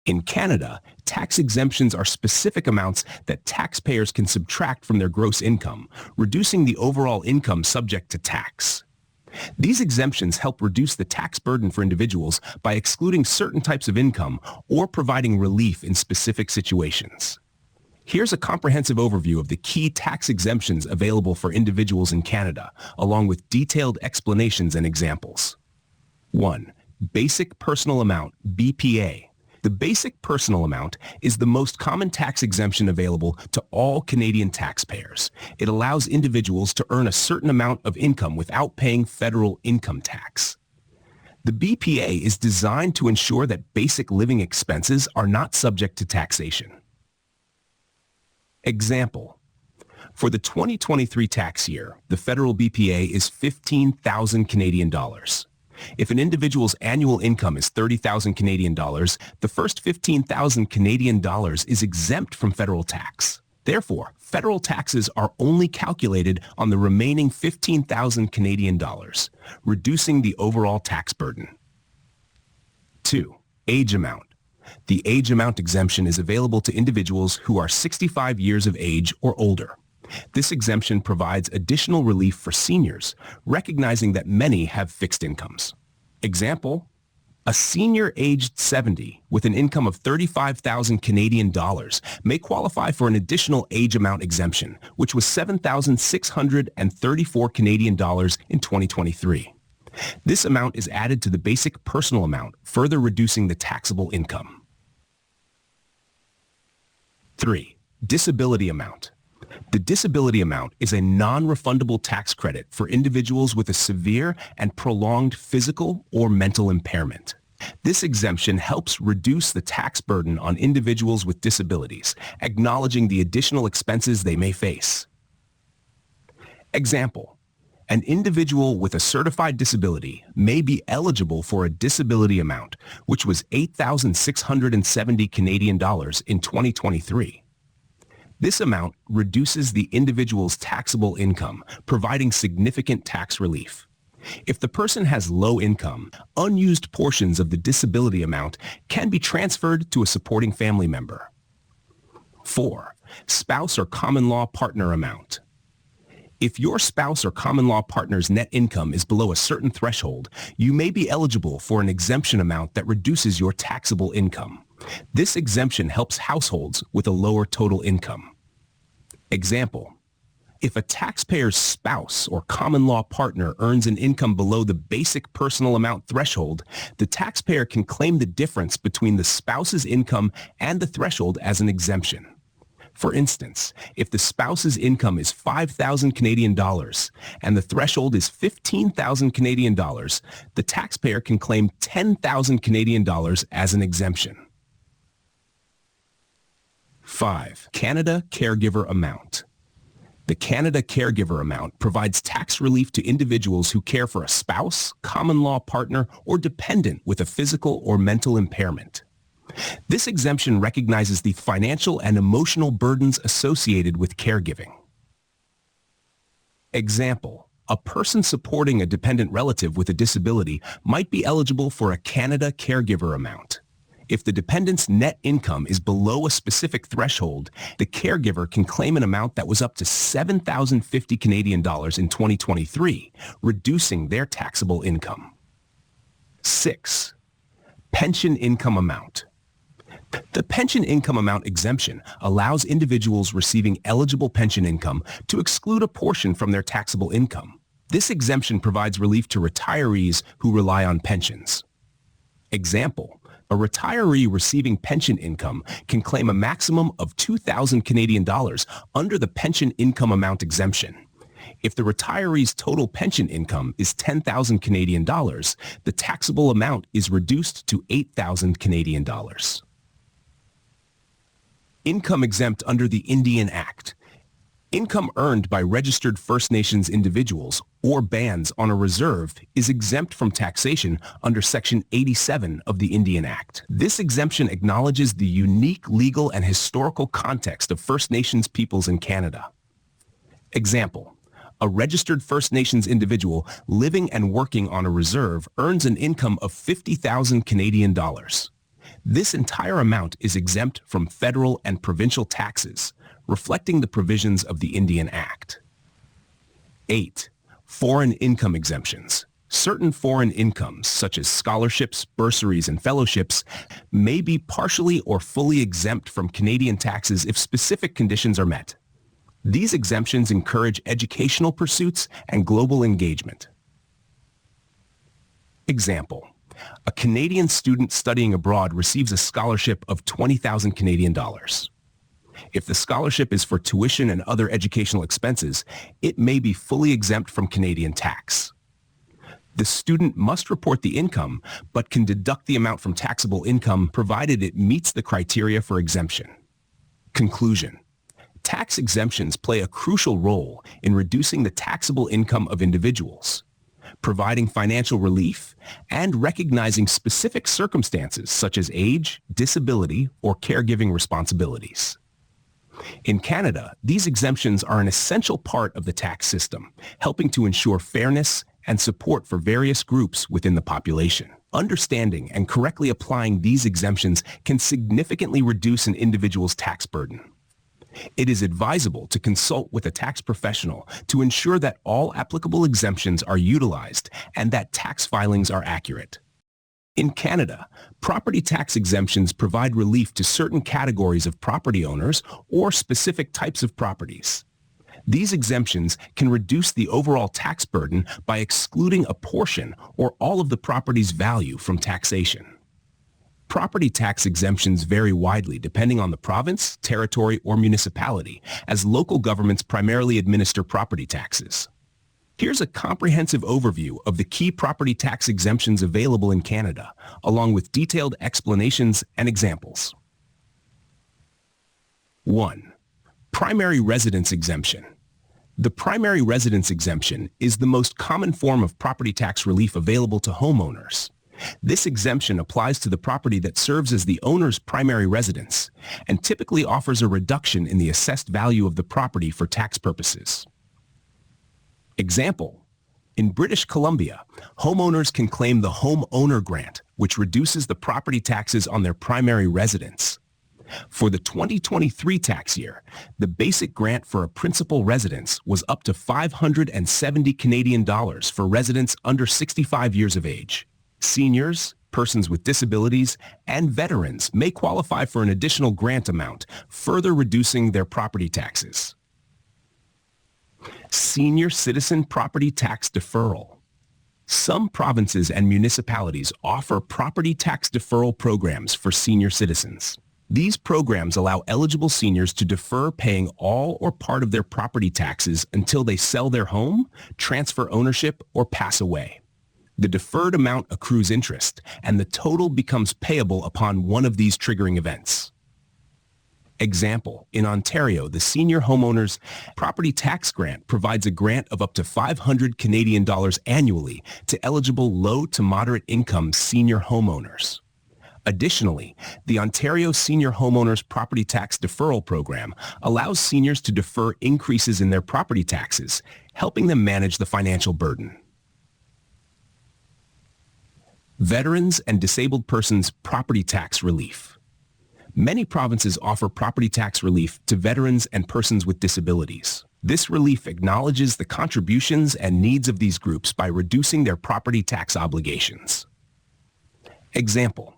In Canada, tax exemptions are specific amounts that taxpayers can subtract from their gross income, reducing the overall income subject to tax. These exemptions help reduce the tax burden for individuals by excluding certain types of income or providing relief in specific situations. Here's a comprehensive overview of the key tax exemptions available for individuals in Canada, along with detailed explanations and examples. 1. Basic Personal Amount, BPA. The Basic Personal Amount is the most common tax exemption available to all Canadian taxpayers. It allows individuals to earn a certain amount of income without paying federal income tax. The BPA is designed to ensure that basic living expenses are not subject to taxation. Example: for the 2023 tax year, the federal BPA is 15,000 Canadian dollars. If an individual's annual income is 30,000 Canadian dollars, the first 15,000 Canadian dollars is exempt from federal tax. Therefore, federal taxes are only calculated on the remaining 15,000 Canadian dollars, reducing the overall tax burden. 2. Age amount. The age amount exemption is available to individuals who are 65 years of age or older. This exemption provides additional relief for seniors, recognizing that many have fixed incomes. Example: a senior aged 70 with an income of 35,000 Canadian dollars may qualify for an additional age amount exemption, which was 7,634 Canadian dollars in 2023. This amount is added to the basic personal amount, further reducing the taxable income. 3. Disability amount. The disability amount is a non-refundable tax credit for individuals with a severe and prolonged physical or mental impairment. This exemption helps reduce the tax burden on individuals with disabilities, acknowledging the additional expenses they may face. Example: an individual with a certified disability may be eligible for a disability amount, which was 8,670 Canadian dollars in 2023. This amount reduces the individual's taxable income, providing significant tax relief. If the person has low income, unused portions of the disability amount can be transferred to a supporting family member. 4. Spouse or common law partner amount. If your spouse or common law partner's net income is below a certain threshold, you may be eligible for an exemption amount that reduces your taxable income. This exemption helps households with a lower total income. Example: if a taxpayer's spouse or common law partner earns an income below the basic personal amount threshold, the taxpayer can claim the difference between the spouse's income and the threshold as an exemption. For instance, if the spouse's income is 5,000 Canadian dollars and the threshold is 15,000 Canadian dollars, the taxpayer can claim 10,000 Canadian dollars as an exemption. 5. Canada Caregiver Amount. The Canada Caregiver Amount provides tax relief to individuals who care for a spouse, common law partner, or dependent with a physical or mental impairment. This exemption recognizes the financial and emotional burdens associated with caregiving. Example: a person supporting a dependent relative with a disability might be eligible for a Canada Caregiver Amount. If the dependent's net income is below a specific threshold, the caregiver can claim an amount that was up to 7,050 Canadian dollars in 2023, reducing their taxable income. 6. Pension income amount. The pension income amount exemption allows individuals receiving eligible pension income to exclude a portion from their taxable income. This exemption provides relief to retirees who rely on pensions. Example: a retiree receiving pension income can claim a maximum of 2,000 Canadian dollars under the pension income amount exemption. If the retiree's total pension income is 10,000 Canadian dollars, the taxable amount is reduced to 8,000 Canadian dollars. Income exempt under the Indian Act. Income earned by registered First Nations individuals or bands on a reserve is exempt from taxation under Section 87 of the Indian Act. This exemption acknowledges the unique legal and historical context of First Nations peoples in Canada. Example: a registered First Nations individual living and working on a reserve earns an income of 50,000 Canadian dollars. This entire amount is exempt from federal and provincial taxes, reflecting the provisions of the Indian Act. 8. Foreign income exemptions. Certain foreign incomes, such as scholarships, bursaries, and fellowships, may be partially or fully exempt from Canadian taxes if specific conditions are met. These exemptions encourage educational pursuits and global engagement. Example: a Canadian student studying abroad receives a scholarship of 20,000 Canadian dollars. If the scholarship is for tuition and other educational expenses, it may be fully exempt from Canadian tax. The student must report the income, but can deduct the amount from taxable income provided it meets the criteria for exemption. Conclusion: tax exemptions play a crucial role in reducing the taxable income of individuals, providing financial relief, and recognizing specific circumstances such as age, disability, or caregiving responsibilities. In Canada, these exemptions are an essential part of the tax system, helping to ensure fairness and support for various groups within the population. Understanding and correctly applying these exemptions can significantly reduce an individual's tax burden. It is advisable to consult with a tax professional to ensure that all applicable exemptions are utilized and that tax filings are accurate. In Canada, property tax exemptions provide relief to certain categories of property owners or specific types of properties. These exemptions can reduce the overall tax burden by excluding a portion or all of the property's value from taxation. Property tax exemptions vary widely depending on the province, territory, or municipality, as local governments primarily administer property taxes. Here's a comprehensive overview of the key property tax exemptions available in Canada, along with detailed explanations and examples. 1. Primary residence exemption. The primary residence exemption is the most common form of property tax relief available to homeowners. This exemption applies to the property that serves as the owner's primary residence and typically offers a reduction in the assessed value of the property for tax purposes. Example: in British Columbia, homeowners can claim the Home Owner Grant, which reduces the property taxes on their primary residence. For the 2023 tax year, the basic grant for a principal residence was up to 570 Canadian dollars for residents under 65 years of age. Seniors, persons with disabilities, and veterans may qualify for an additional grant amount, further reducing their property taxes. Senior Citizen Property Tax Deferral. Some provinces and municipalities offer property tax deferral programs for senior citizens. These programs allow eligible seniors to defer paying all or part of their property taxes until they sell their home, transfer ownership, or pass away. The deferred amount accrues interest, and the total becomes payable upon one of these triggering events. Example: in Ontario, the Senior Homeowners Property Tax Grant provides a grant of up to 500 Canadian dollars annually to eligible low to moderate income senior homeowners. Additionally, the Ontario Senior Homeowners Property Tax Deferral Program allows seniors to defer increases in their property taxes, helping them manage the financial burden. Veterans and disabled persons property tax relief. Many provinces offer property tax relief to veterans and persons with disabilities. This relief acknowledges the contributions and needs of these groups by reducing their property tax obligations. Example: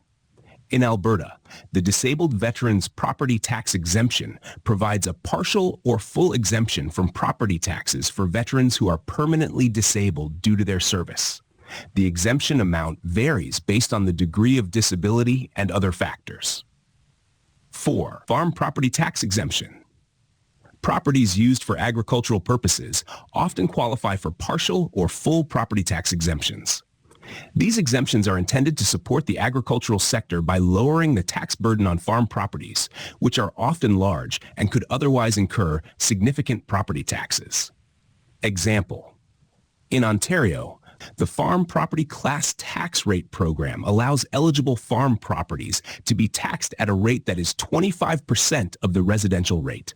in Alberta, the Disabled Veterans Property Tax Exemption provides a partial or full exemption from property taxes for veterans who are permanently disabled due to their service. The exemption amount varies based on the degree of disability and other factors. 4. Farm Property Tax Exemption. Properties used for agricultural purposes often qualify for partial or full property tax exemptions. These exemptions are intended to support the agricultural sector by lowering the tax burden on farm properties, which are often large and could otherwise incur significant property taxes. Example: in Ontario, the Farm Property Class Tax Rate program allows eligible farm properties to be taxed at a rate that is 25% of the residential rate.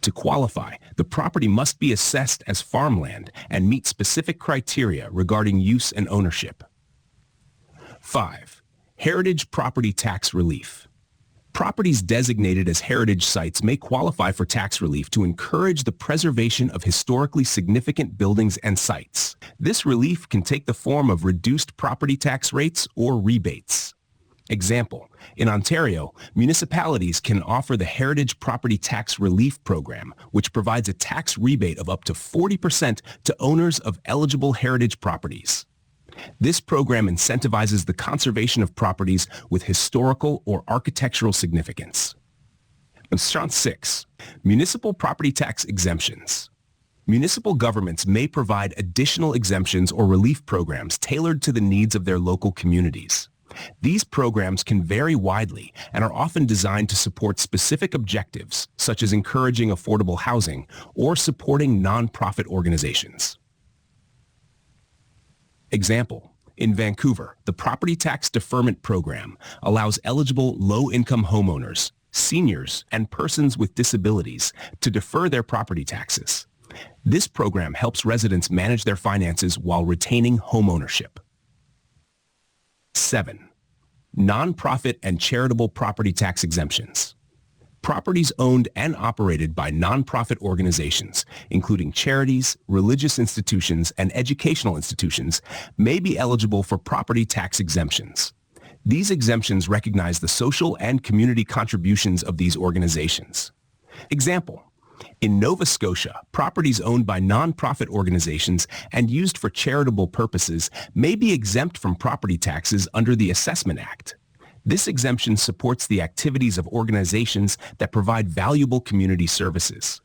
To qualify, the property must be assessed as farmland and meet specific criteria regarding use and ownership. 5. Heritage property tax relief. Properties designated as heritage sites may qualify for tax relief to encourage the preservation of historically significant buildings and sites. This relief can take the form of reduced property tax rates or rebates. Example, in Ontario, municipalities can offer the Heritage Property Tax Relief Program, which provides a tax rebate of up to 40% to owners of eligible heritage properties. This program incentivizes the conservation of properties with historical or architectural significance. Section 6. Municipal property tax exemptions. Municipal governments may provide additional exemptions or relief programs tailored to the needs of their local communities. These programs can vary widely and are often designed to support specific objectives, such as encouraging affordable housing or supporting nonprofit organizations. Example, in Vancouver, the Property Tax Deferment Program allows eligible low-income homeowners, seniors, and persons with disabilities to defer their property taxes. This program helps residents manage their finances while retaining homeownership. 7. Nonprofit and charitable property tax exemptions. Properties owned and operated by nonprofit organizations, including charities, religious institutions, and educational institutions, may be eligible for property tax exemptions. These exemptions recognize the social and community contributions of these organizations. Example, in Nova Scotia, properties owned by nonprofit organizations and used for charitable purposes may be exempt from property taxes under the Assessment Act. This exemption supports the activities of organizations that provide valuable community services.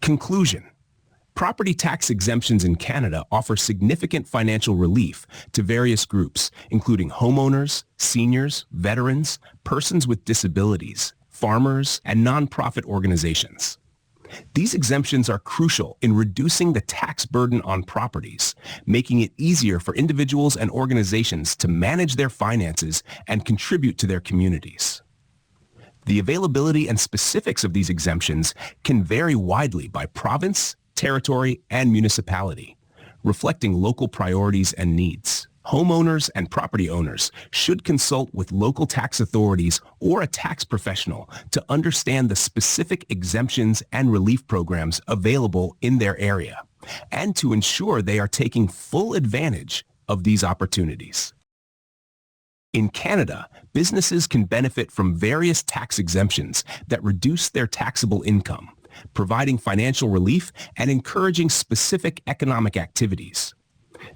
Conclusion. Property tax exemptions in Canada offer significant financial relief to various groups, including homeowners, seniors, veterans, persons with disabilities, farmers, and nonprofit organizations. These exemptions are crucial in reducing the tax burden on properties, making it easier for individuals and organizations to manage their finances and contribute to their communities. The availability and specifics of these exemptions can vary widely by province, territory, and municipality, reflecting local priorities and needs. Homeowners and property owners should consult with local tax authorities or a tax professional to understand the specific exemptions and relief programs available in their area, and to ensure they are taking full advantage of these opportunities. In Canada, businesses can benefit from various tax exemptions that reduce their taxable income, providing financial relief and encouraging specific economic activities.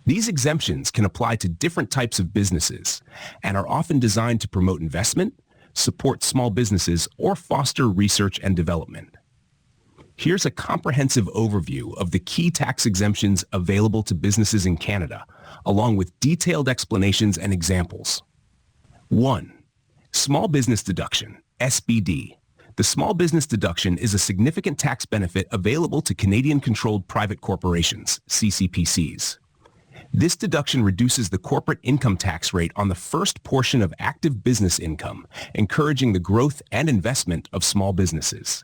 These exemptions can apply to different types of businesses and are often designed to promote investment, support small businesses, or foster research and development. Here's a comprehensive overview of the key tax exemptions available to businesses in Canada, along with detailed explanations and examples. 1. Small Business Deduction, SBD. The Small Business Deduction is a significant tax benefit available to Canadian-controlled private corporations, CCPCs. This deduction reduces the corporate income tax rate on the first portion of active business income, encouraging the growth and investment of small businesses.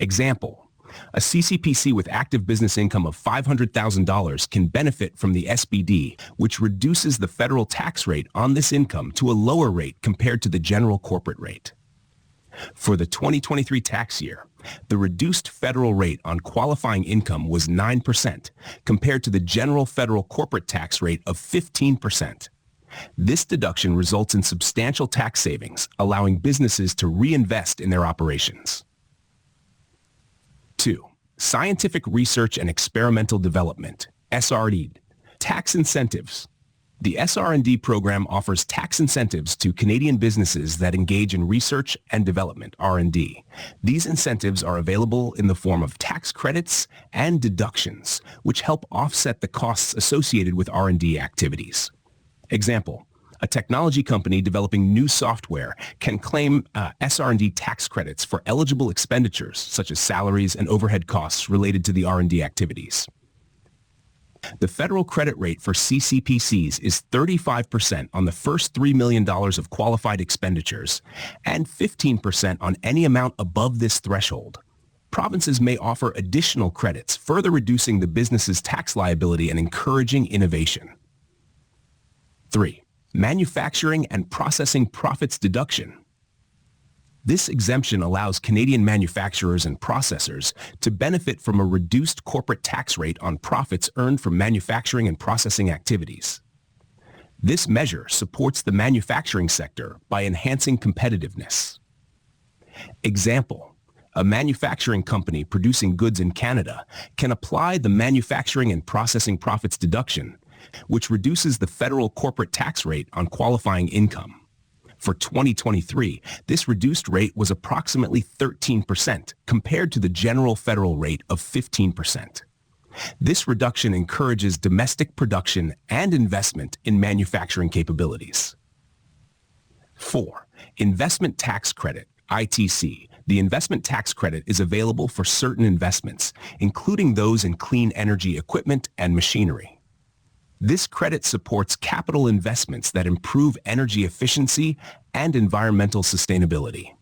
Example, a CCPC with active business income of $500,000 can benefit from the SBD, which reduces the federal tax rate on this income to a lower rate compared to the general corporate rate. For the 2023 tax year, the reduced federal rate on qualifying income was 9%, compared to the general federal corporate tax rate of 15%. This deduction results in substantial tax savings, allowing businesses to reinvest in their operations. 2. Scientific Research and Experimental Development, SR&D. Tax incentives. The SR&D program offers tax incentives to Canadian businesses that engage in research and development, R&D. These incentives are available in the form of tax credits and deductions, which help offset the costs associated with R&D activities. Example, a technology company developing new software can claim SR&D tax credits for eligible expenditures, such as salaries and overhead costs related to the R&D activities. The federal credit rate for CCPCs is 35% on the first $3 million of qualified expenditures and 15% on any amount above this threshold. Provinces may offer additional credits, further reducing the business's tax liability and encouraging innovation. 3. Manufacturing and Processing Profits Deduction. This exemption allows Canadian manufacturers and processors to benefit from a reduced corporate tax rate on profits earned from manufacturing and processing activities. This measure supports the manufacturing sector by enhancing competitiveness. Example: a manufacturing company producing goods in Canada can apply the Manufacturing and Processing Profits Deduction, which reduces the federal corporate tax rate on qualifying income. For 2023, this reduced rate was approximately 13% compared to the general federal rate of 15%. This reduction encourages domestic production and investment in manufacturing capabilities. 4. Investment Tax Credit, ITC. The investment tax credit is available for certain investments, including those in clean energy equipment and machinery. This credit supports capital investments that improve energy efficiency and environmental sustainability.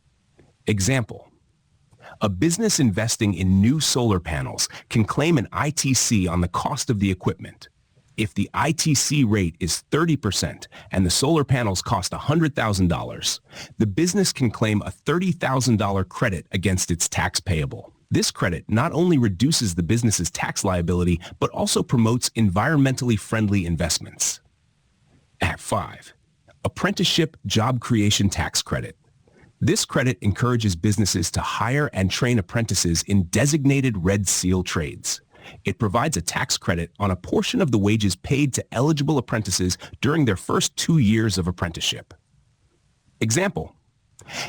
Example: a business investing in new solar panels can claim an ITC on the cost of the equipment. If the ITC rate is 30% and the solar panels cost $100,000, the business can claim a $30,000 credit against its tax payable. This credit not only reduces the business's tax liability, but also promotes environmentally friendly investments. At 5. Apprenticeship Job Creation Tax Credit. This credit encourages businesses to hire and train apprentices in designated Red Seal trades. It provides a tax credit on a portion of the wages paid to eligible apprentices during their first 2 years of apprenticeship. Example: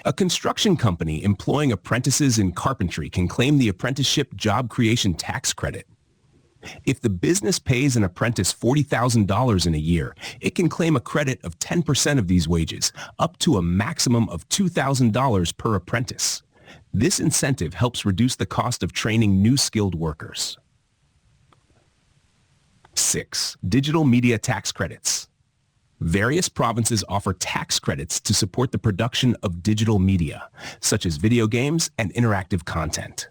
a construction company employing apprentices in carpentry can claim the Apprenticeship Job Creation Tax Credit. If the business pays an apprentice $40,000 in a year, it can claim a credit of 10% of these wages, up to a maximum of $2,000 per apprentice. This incentive helps reduce the cost of training new skilled workers. 6. Digital Media Tax Credits. Various provinces offer tax credits to support the production of digital media, such as video games and interactive content.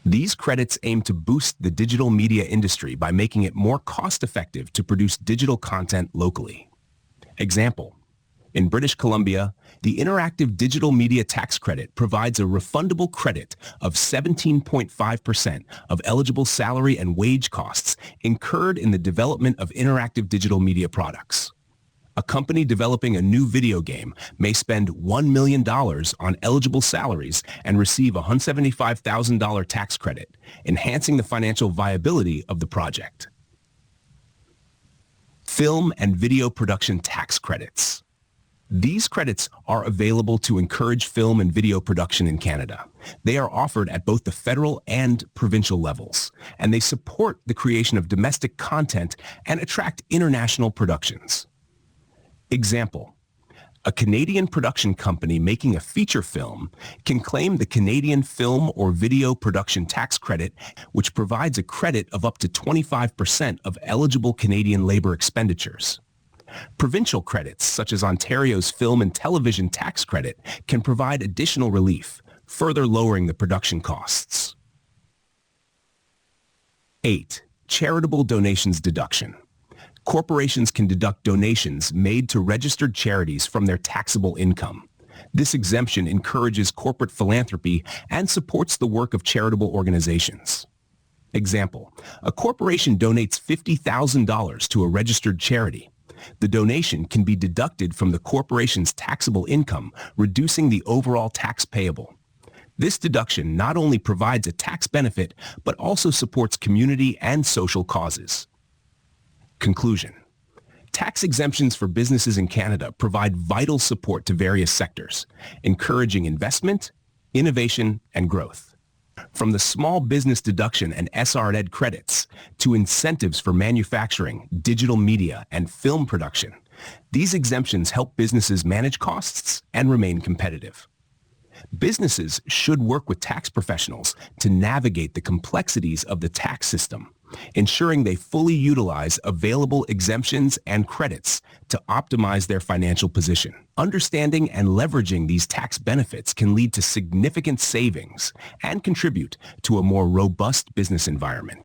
These credits aim to boost the digital media industry by making it more cost-effective to produce digital content locally. Example: in British Columbia, the Interactive Digital Media Tax Credit provides a refundable credit of 17.5% of eligible salary and wage costs incurred in the development of interactive digital media products. A company developing a new video game may spend $1 million on eligible salaries and receive a $175,000 tax credit, enhancing the financial viability of the project. Film and Video Production Tax Credits. These credits are available to encourage film and video production in Canada. They are offered at both the federal and provincial levels, and they support the creation of domestic content and attract international productions. Example: a Canadian production company making a feature film can claim the Canadian Film or Video Production Tax Credit, which provides a credit of up to 25% of eligible Canadian labor expenditures. Provincial credits, such as Ontario's Film and Television Tax Credit, can provide additional relief, further lowering the production costs. 8. Charitable Donations Deduction. Corporations can deduct donations made to registered charities from their taxable income. This exemption encourages corporate philanthropy and supports the work of charitable organizations. Example: a corporation donates $50,000 to a registered charity. The donation can be deducted from the corporation's taxable income, reducing the overall tax payable. This deduction not only provides a tax benefit, but also supports community and social causes. Conclusion: tax exemptions for businesses in Canada provide vital support to various sectors, encouraging investment, innovation, and growth. From the small business deduction and SR&ED credits to incentives for manufacturing, digital media, and film production, these exemptions help businesses manage costs and remain competitive. Businesses should work with tax professionals to navigate the complexities of the tax system, ensuring they fully utilize available exemptions and credits to optimize their financial position. Understanding and leveraging these tax benefits can lead to significant savings and contribute to a more robust business environment.